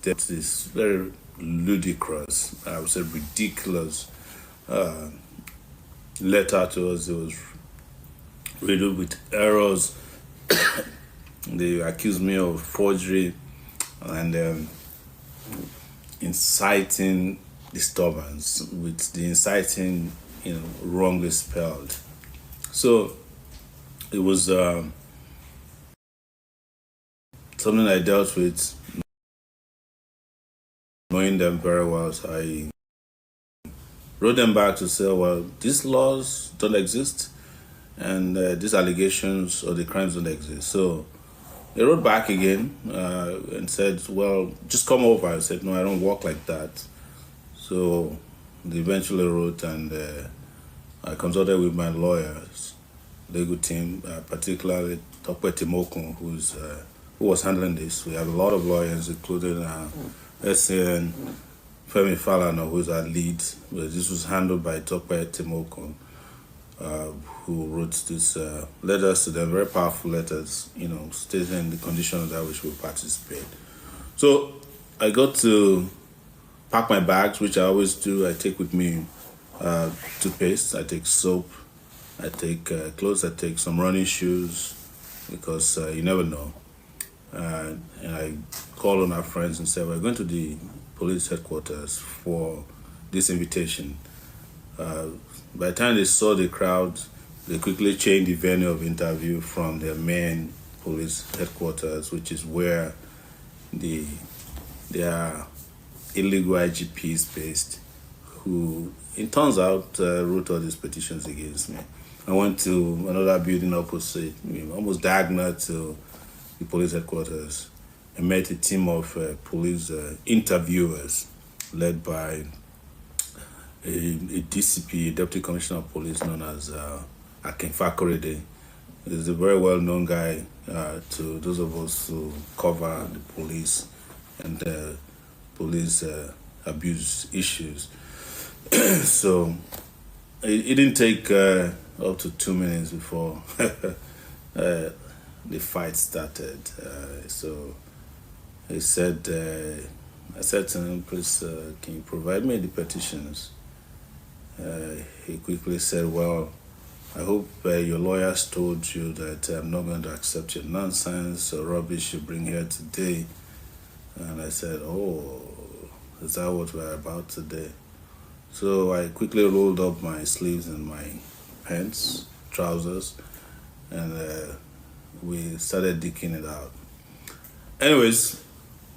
That is very ludicrous, I would say ridiculous letter to us. It was riddled with errors. They accused me of forgery and inciting disturbance, with the inciting, wrongly spelled. So it was something I dealt with, knowing them very well. So I wrote them back to say, well, these laws don't exist, and these allegations or the crimes don't exist. So they wrote back again and said, well, just come over. I said, no, I don't work like that. So they eventually wrote, and I consulted with my lawyers, legal team, particularly Dr. Timokun, who was handling this. We have a lot of lawyers, including SN, Femi Falana, who is our lead. But this was handled by Dr. Timokun, who wrote these letters to them, very powerful letters, stating the conditions under which we participate. So I got to pack my bags, which I always do. I take with me toothpaste, I take soap, I take clothes, I take some running shoes, because you never know. And I called on our friends and said, we're going to the police headquarters for this invitation. By the time they saw the crowd, they quickly changed the venue of interview from their main police headquarters, which is where their illegal IGP is based, who, it turns out, wrote all these petitions against me. I went to another building opposite, almost diagonal to the police headquarters, and met a team of police interviewers led by a DCP, a Deputy Commissioner of Police, known as Akin Fakorede. He's a very well-known guy to those of us who cover the police and police abuse issues. So it didn't take up to 2 minutes before the fight started. So he said, I said to him, please, can you provide me the petitions? He quickly said, well, I hope your lawyers told you that I'm not going to accept your nonsense or rubbish you bring here today. And I said, oh, is that what we're about today? So I quickly rolled up my sleeves and my pants, trousers, and we started digging it out. Anyways,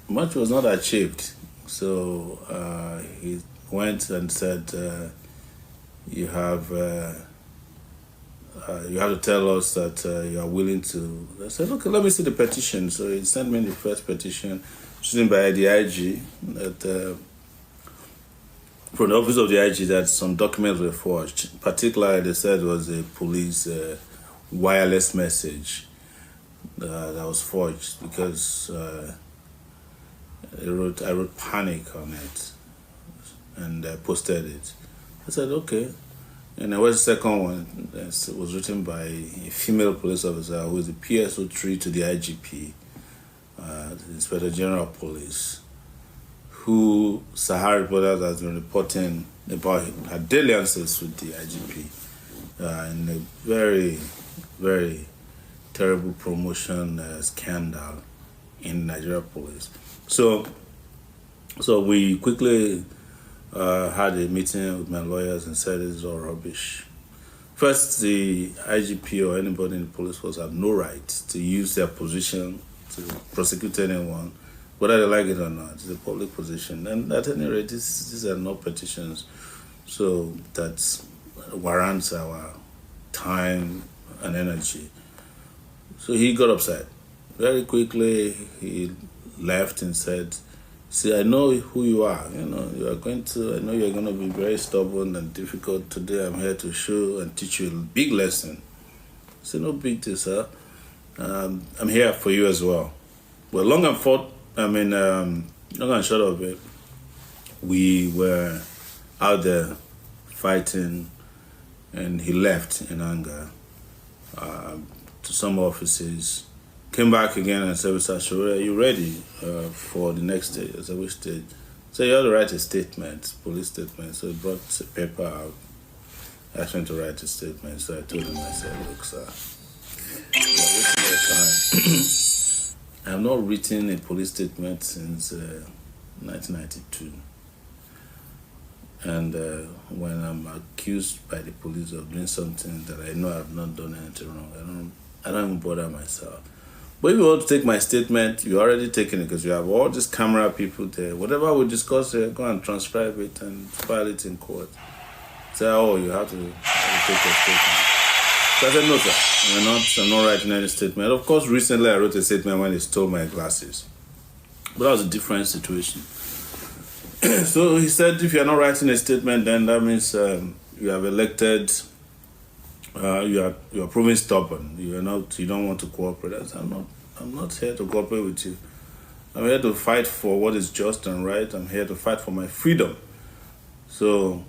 much was not achieved. So he went and said, you have to tell us that you are willing to. I said, okay, let me see the petition. So he sent me the first petition, written by the IG, that from the office of the IG, that some documents were forged. Particularly, they said it was a police wireless message that was forged, because I wrote panic on it and posted it. I said, okay. And there was a second one that was written by a female police officer who is the PSO3 to the IGP, the Inspector General of Police, who Sahara reporters has been reporting about her dalliances with the IGP in a very, very terrible promotion scandal in Nigeria police. So we quickly had a meeting with my lawyers and said this is all rubbish. First, the IGP or anybody in the police force have no right to use their position to prosecute anyone, whether they like it or not. It's a public position. And at any rate, these are not petitions. So that warrants our time and energy. So he got upset. Very quickly, he left and said, see, I know who you are. I know you're going to be very stubborn and difficult. Today I'm here to show and teach you a big lesson. I said, no big deal, sir. I'm here for you as well. Well, long and short of it, we were out there fighting, and he left in anger to some offices, came back again and said, Mr. Sowore, are you ready for the next stage? I said, which stage? So you have to write a statement, police statement. So he brought a paper out, asked me to write a statement. So I told him, I said, look, sir, you're wasting your time. I have not written a police statement since 1992. And when I'm accused by the police of doing something that I know I've not done anything wrong, I don't even bother myself. But if you want to take my statement, you're already taking it because you have all these camera people there. Whatever we discuss here, go and transcribe it and file it in court. Say, oh, you have to take your statement. So I said, no, sir, I'm not writing any statement. Of course, recently I wrote a statement when they stole my glasses. But that was a different situation. So he said, if you're not writing a statement, then that means you have elected, you are proving stubborn. You don't want to cooperate. I said, I'm not here to cooperate with you. I'm here to fight for what is just and right. I'm here to fight for my freedom. So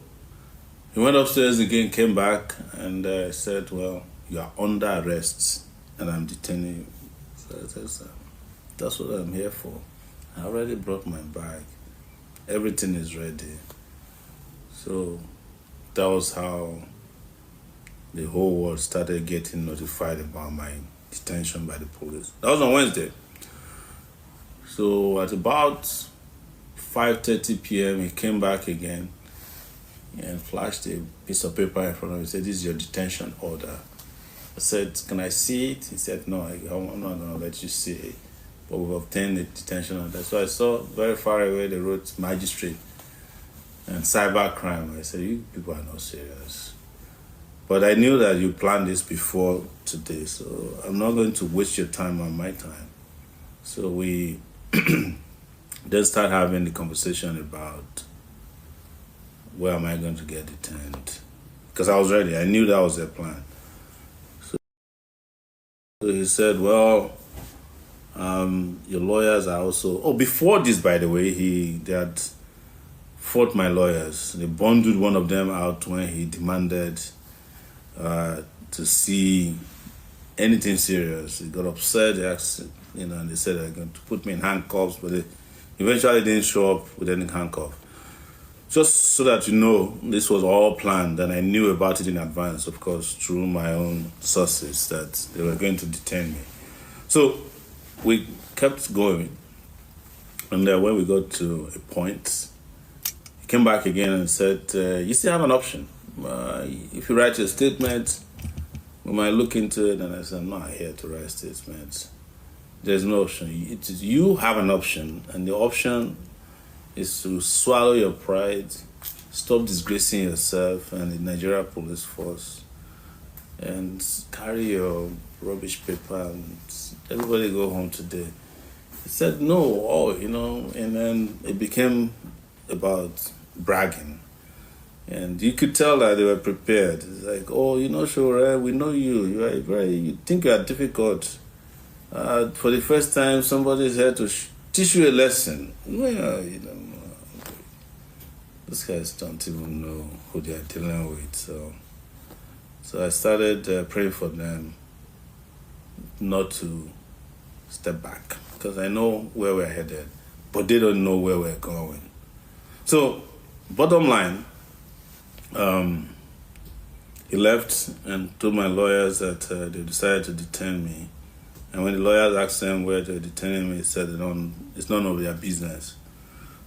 he went upstairs again, came back, and said, well, you are under arrest, and I'm detaining you. So I said, sir, that's what I'm here for. I already brought my bag. Everything is ready. So that was how the whole world started getting notified about my detention by the police. That was on Wednesday. So at about 5:30 p.m., he came back again and flashed a piece of paper in front of me. He said, this is your detention order. I said, can I see it? He said, no, I'm not going to let you see it. But we've obtained a detention order. So I saw very far away they wrote magistrate and cybercrime. I said, you people are not serious. But I knew that you planned this before today, so I'm not going to waste your time and my time. So we then start having the conversation about where am I going to get detained? Because I was ready. I knew that was their plan. So he said, well, your lawyers are also... Oh, before this, by the way, they had fought my lawyers. They bundled one of them out when he demanded to see anything serious. He got upset, they asked, and they said they're going to put me in handcuffs, but they eventually didn't show up with any handcuff. Just so that you know, this was all planned, and I knew about it in advance, of course, through my own sources, that they were going to detain me. So we kept going, and then when we got to a point, he came back again and said, you still have an option. If you write your statement, we might look into it. And I said, I'm not here to write statements. There's no option. You have an option, and the option is to swallow your pride, stop disgracing yourself and the Nigerian police force, and carry your rubbish paper and everybody go home today. He said no, and then it became about bragging. And you could tell that they were prepared. It's like, Sowore, we know you. You think you are difficult. For the first time, somebody's here to teach you a lesson. Well, these guys don't even know who they are dealing with. So I started praying for them not to step back, because I know where we're headed, but they don't know where we're going. So, bottom line, he left and told my lawyers that they decided to detain me. And when the lawyers asked them where they're detaining me, they said it's none of their business.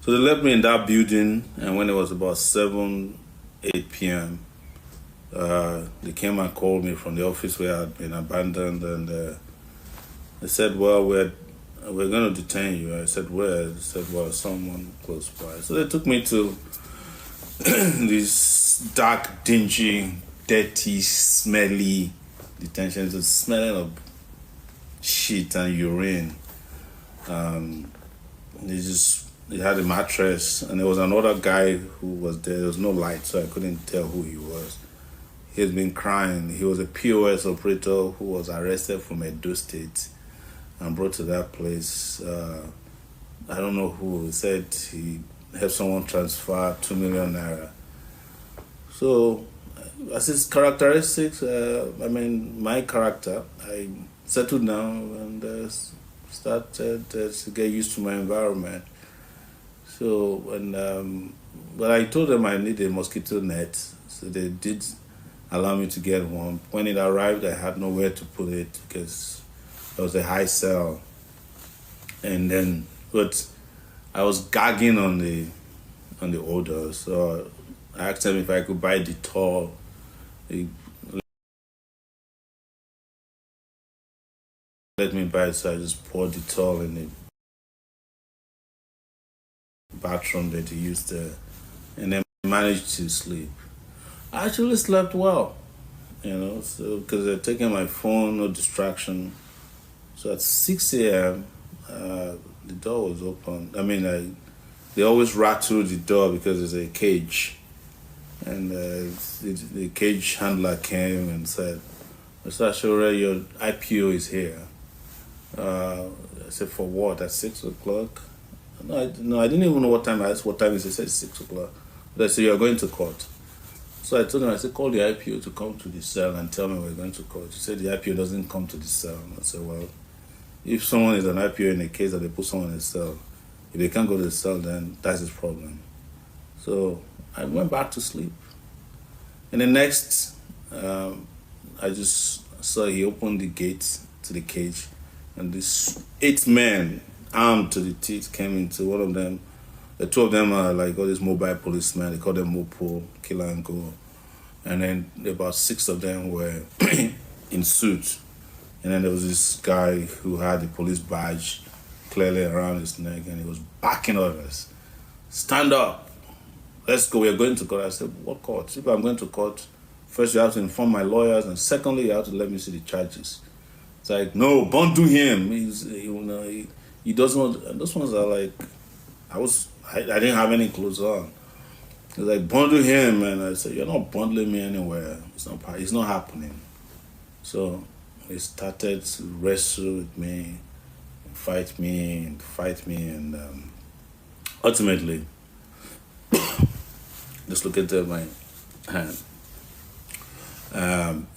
So they left me in that building, and when it was about 8 p.m., they came and called me from the office where I had been abandoned, and they said, well, we're going to detain you. I said, where? They said, well, someone close by. So they took me to this dark, dingy, dirty, smelly detention. It was smelling of shit and urine. They had a mattress, and there was another guy who was there. There was no light, so I couldn't tell who he was. He had been crying. He was a POS operator who was arrested from Edo State and brought to that place. I don't know who. He said he helped someone transfer 2 million naira. So, as his characteristics, my character, I settled down and started to get used to my environment. So but I told them I need a mosquito net, so they did allow me to get one. When it arrived, I had nowhere to put it because there was a high cell, and then but I was gagging on the odor, so I asked them if I could buy Dettol. They let me buy it, so I just poured Dettol in the bathroom that they used there, and then managed to sleep. I actually slept well, so because they're taking my phone, no distraction. So at 6 a.m., the door was open. I mean, they always rattle the door because there's a cage. And the cage handler came and said, Mr. Sowore, your IPO is here. I said, for what? At 6 o'clock? No, I didn't even know what time. I asked what time is it. He said 6 o'clock. But I said, you're going to court. So I told him, I said, call the IPO to come to the cell and tell me we're going to court. He said, the IPO doesn't come to the cell. I said, well, if someone is an IPO in a case that they put someone in a cell, if they can't go to the cell, then that's his problem. So I went back to sleep. And the next, I just saw he opened the gate to the cage, and these 8 men, armed to the teeth, came into one of them. The 2 of them are like all these mobile policemen. They call them Mopo, Killer and Go. And then about 6 of them were in suits. And then there was this guy who had the police badge clearly around his neck, and he was backing orders. Stand up. Let's go, we're going to court. I said, what court? If I'm going to court, first you have to inform my lawyers, and secondly, you have to let me see the charges. It's like, no, bundle him. He doesn't want, and those ones are like, I didn't have any clothes on. It's like, bundle him, and I said, you're not bundling me anywhere. It's not happening. So he started to wrestle with me, fight me, and ultimately, just look at my hand.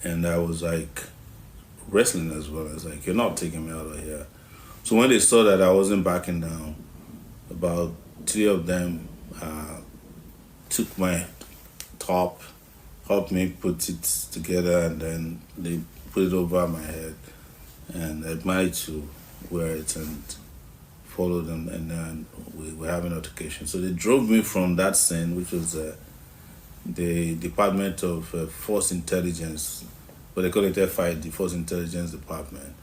And I was like wrestling as well. I was like, you're not taking me out of here. So when they saw that I wasn't backing down, about 3 of them took my top, helped me put it together, and then they put it over my head. And I managed to wear it and follow them, and then we were having an altercation. So they drove me from that scene, which was the Department of Force Intelligence, but they call it FI, the Force Intelligence Department,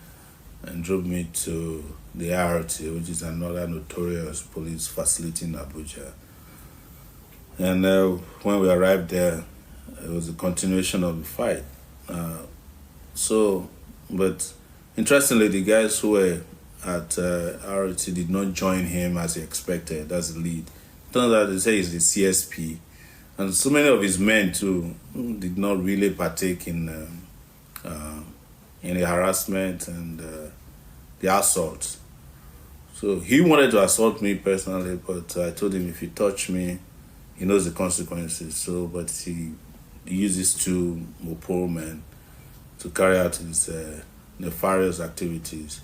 and drove me to the RT, which is another notorious police facility in Abuja. And when we arrived there, it was a continuation of the fight. But interestingly, the guys who were at RT did not join him as he expected. That's the lead. Turns out they say he's the CSP, and so many of his men too did not really partake in the harassment and the assault. So he wanted to assault me personally, but I told him if you touch me, he knows the consequences. So, but he uses 2 Mopo men to carry out his nefarious activities.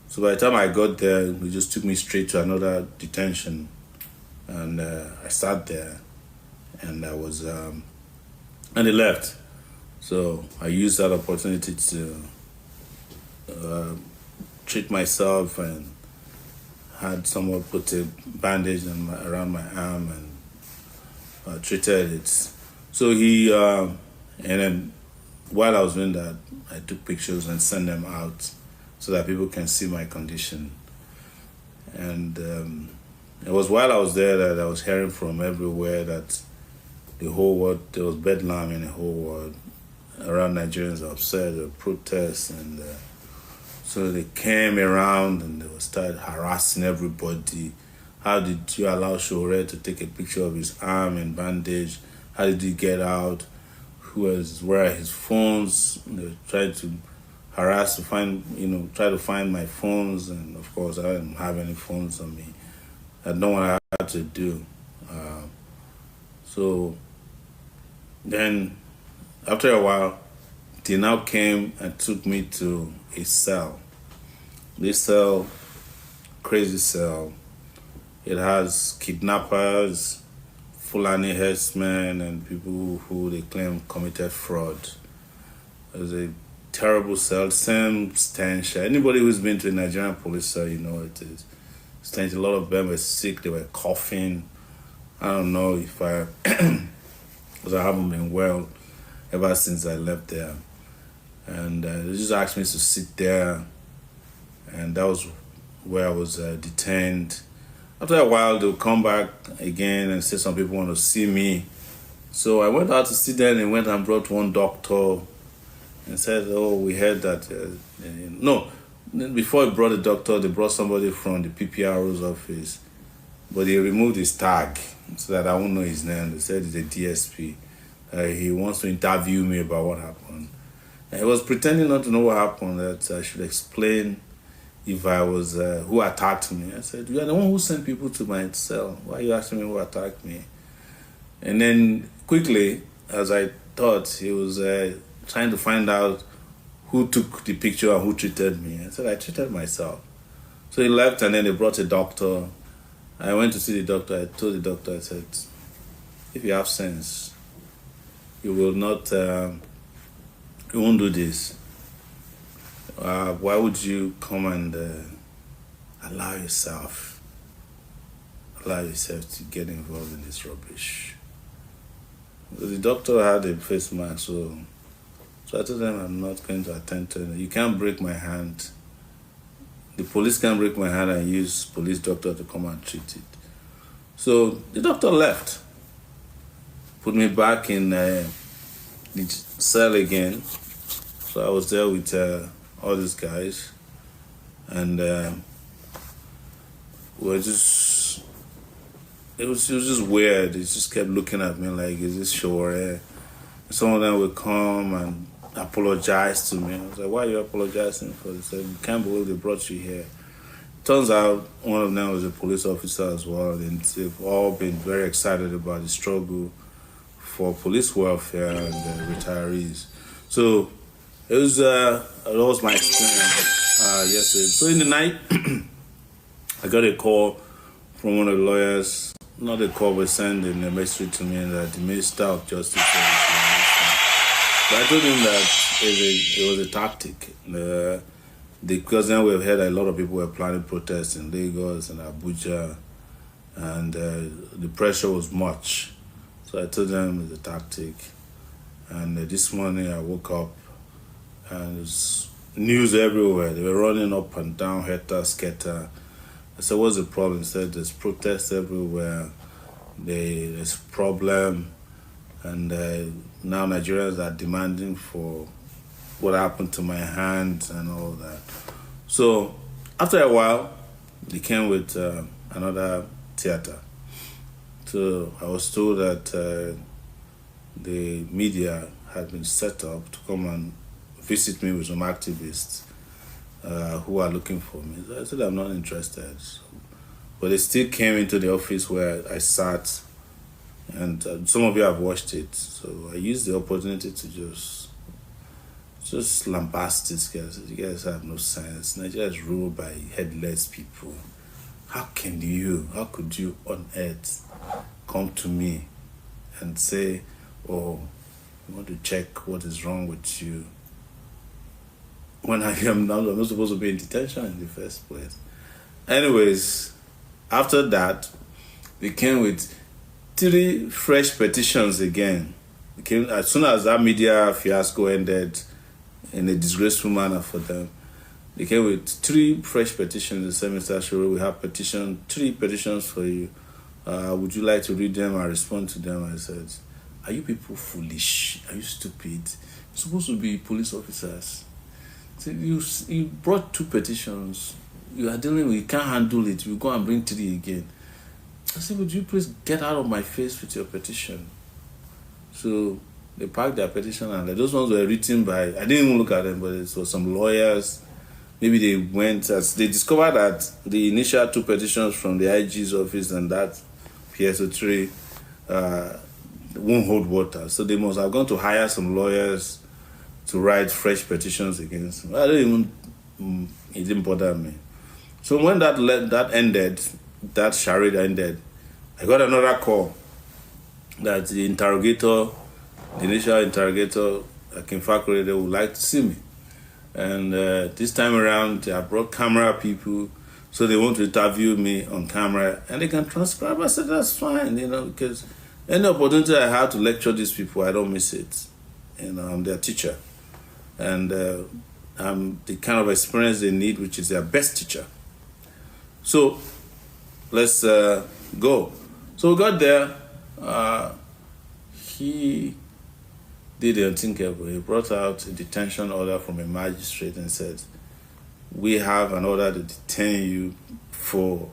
So by the time I got there, he just took me straight to another detention, and I sat there, and I was, and they left. So I used that opportunity to treat myself, and had someone put a bandage around my arm and treated it. So and then while I was doing that, I took pictures and sent them out so that people can see my condition. And it was while I was there that I was hearing from everywhere that the whole world, there was bedlam in the whole world. Around Nigerians are upset, there were protests, and so they came around and they started harassing everybody. How did you allow Sowore to take a picture of his arm and bandage? How did he get out? Where are his phones? They tried to harass to try to find my phones, and of course I didn't have any phones on me. I had no one I had to do. So then after a while, they now came and took me to a cell. This cell, crazy cell. It has kidnappers, Fulani herdsmen, and people who they claim committed fraud. It was a terrible cell, same stench. Anybody who's been to a Nigerian police cell, you know it is stench. A lot of them were sick, they were coughing. I don't know if because I haven't been well ever since I left there. And they just asked me to sit there, and that was where I was detained. After a while, they'll come back again and say some people want to see me. So I went out to sit there, and they went and brought one doctor and said, oh, we heard that. No, before they brought the doctor, they brought somebody from the PPRO's office, but they removed his tag so that I won't know his name. They said he's a DSP. He wants to interview me about what happened. And he was pretending not to know what happened, that I should explain if I was, who attacked me. I said, you are the one who sent people to my cell. Why are you asking me who attacked me? And then quickly, as I thought, he was trying to find out who took the picture and who treated me. I said, I treated myself. So he left, and then they brought a doctor. I went to see the doctor. I told the doctor, I said, if you have sense, you will not, you won't do this. Why would you come and allow yourself to get involved in this rubbish? The doctor had a face mask, so I told them I'm not going to attend to it. You can't break my hand. The police can't break my hand and use police doctor to come and treat it. So the doctor left, put me back in the cell again. So I was there with all these guys, and we were just, it was just weird. They just kept looking at me like, is this Sowore? Some of them would come and apologize to me. I was like, why are you apologizing for? They said, we can't believe they brought you here. Turns out one of them was a police officer as well, and they've all been very excited about the struggle for police welfare and retirees. So it was that was my experience yesterday. So in the night, I got a call from one of the lawyers. Not a call, but sending a message to me that the Minister of Justice. So I told him that it was a tactic. Because then we've heard a lot of people were planning protests in Lagos and Abuja, and the pressure was much. So I told them it's a tactic. And this morning I woke up and there's news everywhere. They were running up and down, heta scatter. I said, what's the problem? He said, there's protests everywhere. There's a problem. And now Nigerians are demanding for what happened to my hand and all that. So after a while, they came with another theater. So I was told that the media had been set up to come and visit me with some activists who are looking for me. So I said, I'm not interested. But they still came into the office where I sat, and some of you have watched it. So I used the opportunity to just lambast these guys. You guys have no sense. Nigeria is ruled by headless people. How could you on earth come to me and say, oh, you want to check what is wrong with you, when I'm not supposed to be in detention in the first place? Anyways, after that, they came with 3 fresh petitions again. They came, as soon as that media fiasco ended in a disgraceful manner for them, they came with 3 fresh petitions. They said, Mr. Sowore, we have 3 petitions for you. Would you like to read them and respond to them? I said, are you people foolish? Are you stupid? You're supposed to be police officers. So you brought 2 petitions. You are dealing with, you can't handle it. You go and bring 3 again. I said, would you please get out of my face with your petition? So they packed their petition, and those ones were written by, I didn't even look at them, but it was some lawyers. Maybe they went, as they discovered that the initial 2 petitions from the IG's office and that PSO3 won't hold water. So they must have gone to hire some lawyers to write fresh petitions against him. I don't even, it didn't bother me. So when that ended, that charade ended, I got another call that the interrogator, the initial interrogator, Akin Fakorede, would like to see me. And this time around, I brought camera people, so they want to interview me on camera, and they can transcribe. I said, that's fine, because any opportunity I have to lecture these people, I don't miss it. I'm their teacher. And I'm the kind of experience they need, which is their best teacher. So let's go. So we got there. He did the unthinkable. He brought out a detention order from a magistrate and said, we have an order to detain you for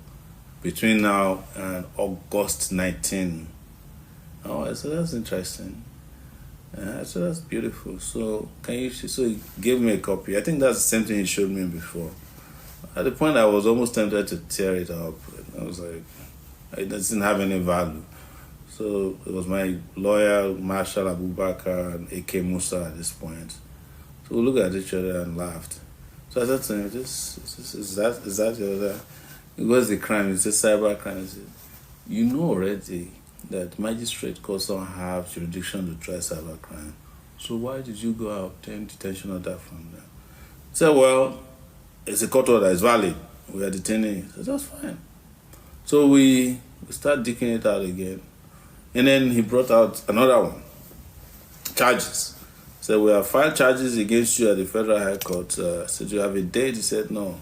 between now and August 19. Oh, I said, that's interesting. I said, that's beautiful. So so he gave me a copy. I think that's the same thing he showed me before. At the point I was almost tempted to tear it up. I was like, it doesn't have any value. So it was my lawyer, Marshal Abubakar, and A.K. Musa at this point. So we looked at each other and laughed. So I said to him, is that your other? It was the crime. It's a cyber crime. He said, you know already that magistrate courts don't have jurisdiction to try cyber crime. So why did you go out obtain detention order from them? I said, well, it's a court order, it's valid. We are detaining you. I said, that's fine. So we start digging it out again. And then he brought out another one. Charges. So we have filed charges against you at the Federal High Court. I said, you have a date? He said, no.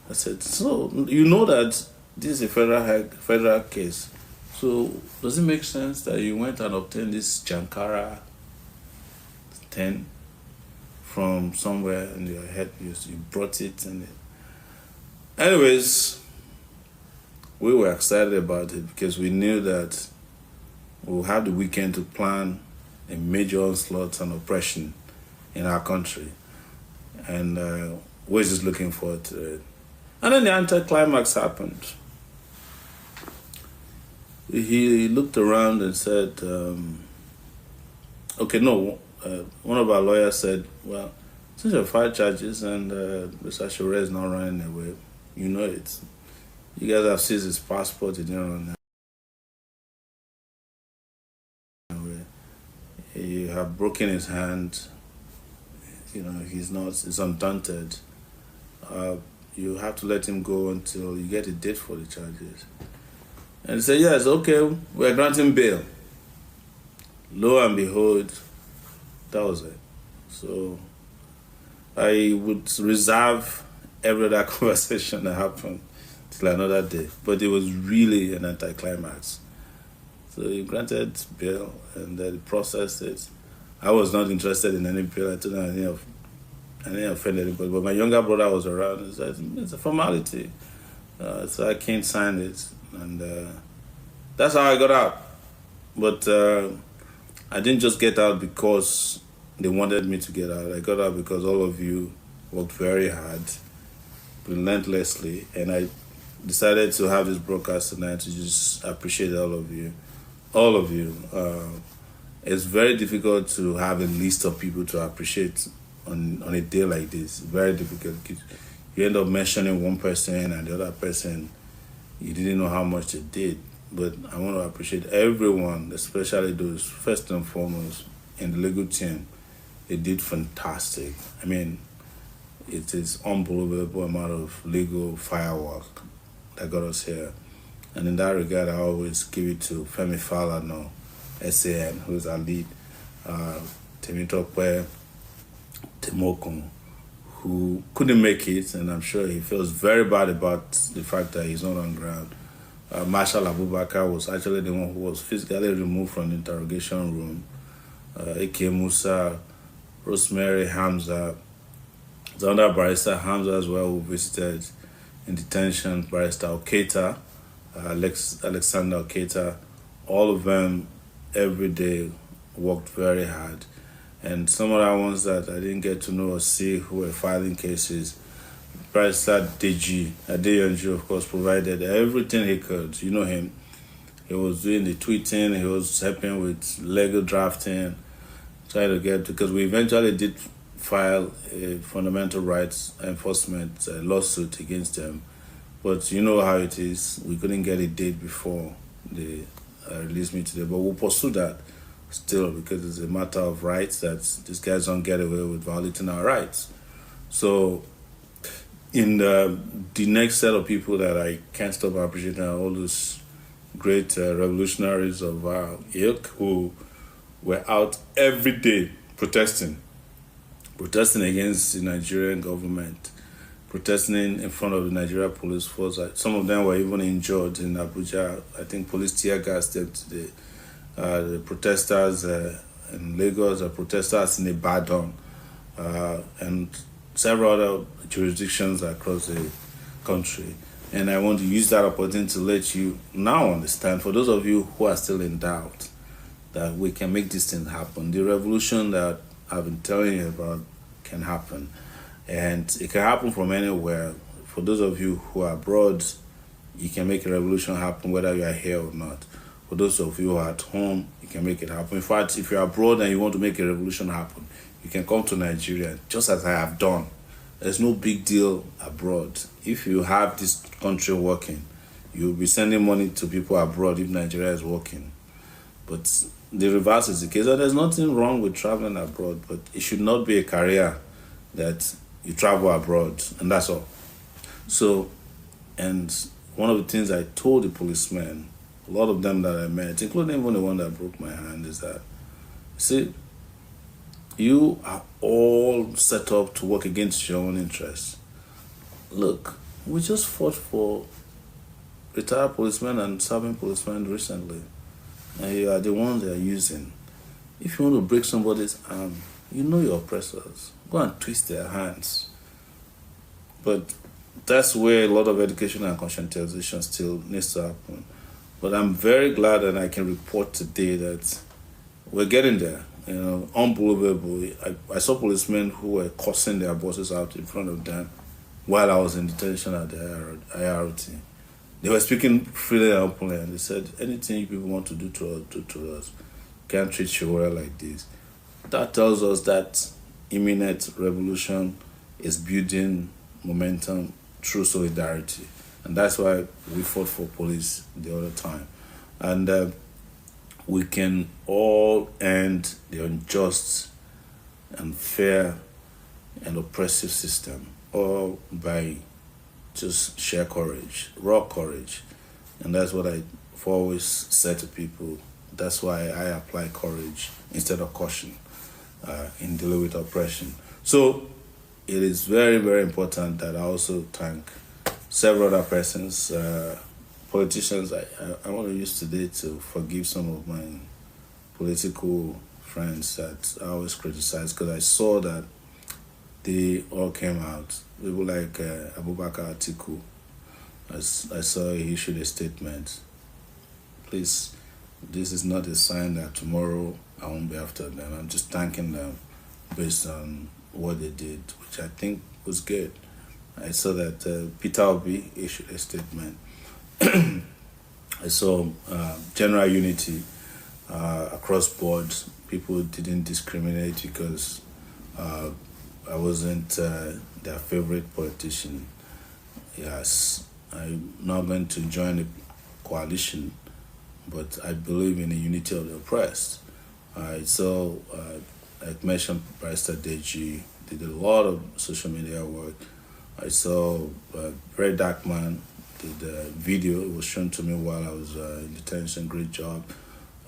I said, so you know that this is a federal case. So does it make sense that you went and obtained this Jankara 10 from somewhere in your head? You brought it and anyways, we were excited about it because we knew that we'll have the weekend to plan a major onslaught and oppression in our country. And we're just looking forward to it. And then the anticlimax happened. He looked around and said, one of our lawyers said, well, since you have filed charges and Mr. Sowore is not running away, you know it. You guys have seized his passport, he didn't run away. You have broken his hand, he's undaunted. You have to let him go until you get a date for the charges. And he said, yes, okay, we're granting bail. Lo and behold, that was it. So I would reserve every other conversation that happened till another day. But it was really an anticlimax. So he granted bail and they processed it. I was not interested in any bail. I told him I didn't offend anybody. But my younger brother was around and said, it's a formality. So I can't sign it. And that's how I got out. But I didn't just get out because they wanted me to get out. I got out because all of you worked very hard, relentlessly, and I decided to have this broadcast tonight to just appreciate all of you. All of you. It's very difficult to have a list of people to appreciate on a day like this. Very difficult. You end up mentioning one person and the other person, you didn't know how much they did. But I want to appreciate everyone, especially those first and foremost in the legal team. They did fantastic. I mean, it is unbelievable amount of legal firework that got us here. And in that regard, I always give it to Femi Falana, SAN, who is our lead, Temitope Temokun, who couldn't make it, and I'm sure he feels very bad about the fact that he's not on ground. Marshal Abubakar was actually the one who was physically removed from the interrogation room. A.K. Musa, Rosemary Hamza, the other barrister Hamza as well, who visited in detention, Barrister Oketa, Alexander Oketa, all of them every day worked very hard. And some of the ones that I didn't get to know or see who were filing cases, Barrister Deji Adeyanju, of course, provided everything he could. You know him. He was doing the tweeting, he was helping with legal drafting. trying to get, because we eventually did file a fundamental rights enforcement lawsuit against them. But you know how it is. We couldn't get a date before they released me today. But we'll pursue that still, because it's a matter of rights that these guys don't get away with violating our rights. So in the next set of people that I can't stop appreciating are all those great revolutionaries of our ilk who were out every day protesting against the Nigerian government, protesting in front of the Nigeria police force. Some of them were even injured in Abuja. I think police tear gassed them today. The protesters in Lagos, the protesters in Ibadan, and several other jurisdictions across the country. And I want to use that opportunity to let you now understand, for those of you who are still in doubt, that we can make this thing happen. The revolution that I've been telling you about can happen. And it can happen from anywhere. For those of you who are abroad, you can make a revolution happen whether you are here or not. For those of you who are at home, you can make it happen. In fact, if you're abroad and you want to make a revolution happen, you can come to Nigeria, just as I have done. There's no big deal abroad. If you have this country working, you'll be sending money to people abroad if Nigeria is working. But the reverse is the case. And there's nothing wrong with traveling abroad, but it should not be a career that you travel abroad, and that's all. So, and one of the things I told the policemen, a lot of them that I met, including even the one that broke my hand, is that, see, you are all set up to work against your own interests. Look, we just fought for retired policemen and serving policemen recently, and you are the ones they are using. If you want to break somebody's arm, you know your oppressors. Go and twist their hands. But that's where a lot of education and conscientization still needs to happen. But I'm very glad that I can report today that we're getting there. You know, unbelievable. I saw policemen who were cursing their bosses out in front of them while I was in detention at the IRT. They were speaking freely and openly, and they said, anything you people want to do to us, can't treat Sowore like this. That tells us that imminent revolution is building momentum through solidarity. And that's why we fought for police the other time. And we can all end the unjust and fair and oppressive system, all by just sheer courage, raw courage. And that's what I've always said to people. That's why I apply courage instead of caution in dealing with oppression. So it is very, very important that I also thank several other persons, politicians. I want to use today to forgive some of my political friends that I always criticize, because I saw that they all came out. People like Abubakar Atiku, I saw he issued a statement. Please, this is not a sign that tomorrow I won't be after them. I'm just thanking them based on what they did, which I think was good. I saw that Peter Obi issued a statement. I saw general unity across boards. People didn't discriminate because I wasn't their favorite politician. Yes, I'm not going to join the coalition, but I believe in the unity of the oppressed. I saw, like mentioned, Barrister Deji did a lot of social media work. I saw Very Dark Man did a video. It was shown to me while I was in detention. Great job.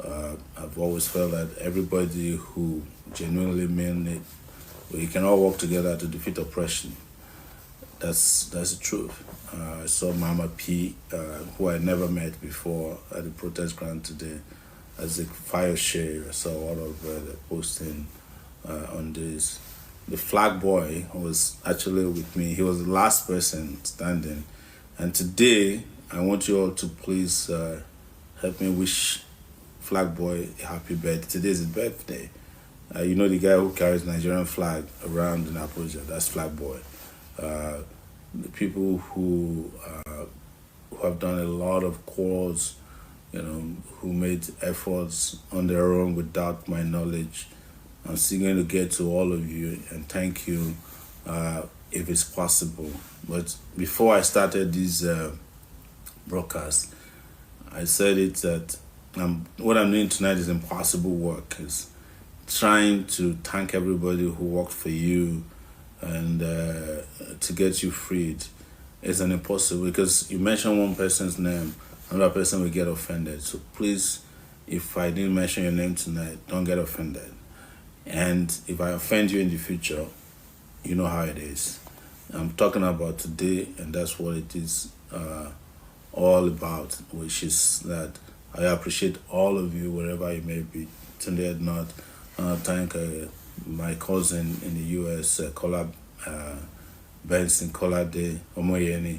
I've always felt that everybody who genuinely meant it, we can all work together to defeat oppression. That's the truth. I saw Mama P, who I never met before at the protest ground today, as a fire share. I saw a lot of the posting on this. The flag boy was actually with me. He was the last person standing. And today, I want you all to please help me wish Flag Boy a happy birthday. Today is his birthday. You know the guy who carries Nigerian flag around in Abuja, that's Flag Boy. The people who have done a lot of cause, you know, who made efforts on their own without my knowledge, I'm still going to get to all of you and thank you if it's possible. But before I started this broadcast, I said it that what I'm doing tonight is impossible work. Is trying to thank everybody who worked for you and to get you freed is an impossible, because you mention one person's name, another person will get offended. So please, if I didn't mention your name tonight, don't get offended. And if I offend you in the future, you know how it is. I'm talking about today, and that's what it is all about, which is that I appreciate all of you wherever you may be. Today, not thank my cousin in the U.S., Kola Benson, Kolade, Omoyele,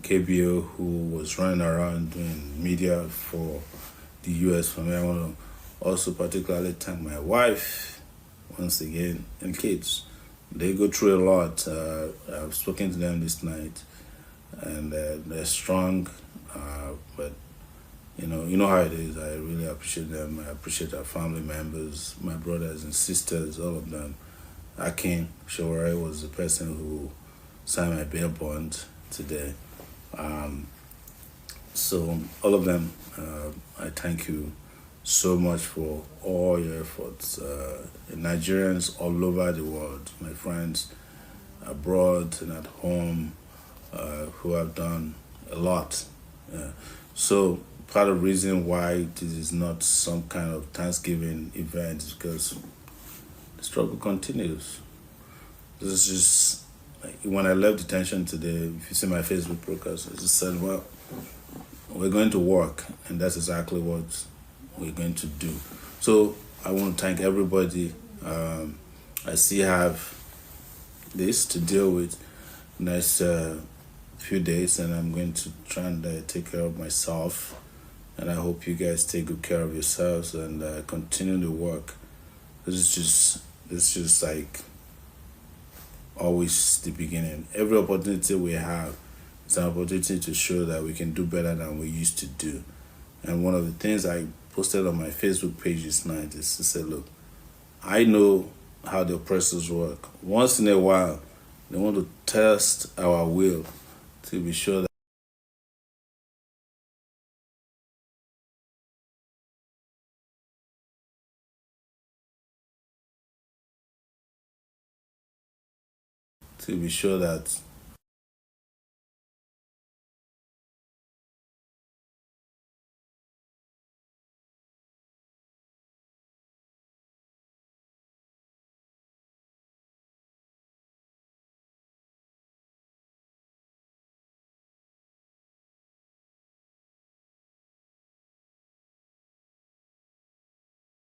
KBO, who was running around doing media for the U.S. for me. I want to also particularly thank my wife once again and kids. They go through a lot. I've spoken to them this night, and they're strong. But you know how it is. I really appreciate them. I appreciate our family members, my brothers and sisters, all of them. Akin Sowore was the person who signed my bail bond today. So all of them, I thank you so much for all your efforts. Nigerians all over the world, my friends abroad and at home, who have done a lot. So part of the reason why this is not some kind of Thanksgiving event is because the struggle continues. This is just like when I left detention today. If you see my Facebook broadcast, I just said, "Well, we're going to work," and that's exactly what we're going to do. So I want to thank everybody. I still have this to deal with next few days, and I'm going to try and take care of myself. And I hope you guys take good care of yourselves and continue to work. This is just like always the beginning. Every opportunity we have is an opportunity to show that we can do better than we used to do. And one of the things I posted on my Facebook page this night is to say, look, I know how the oppressors work. Once in a while, they want to test our will to be sure that to be sure that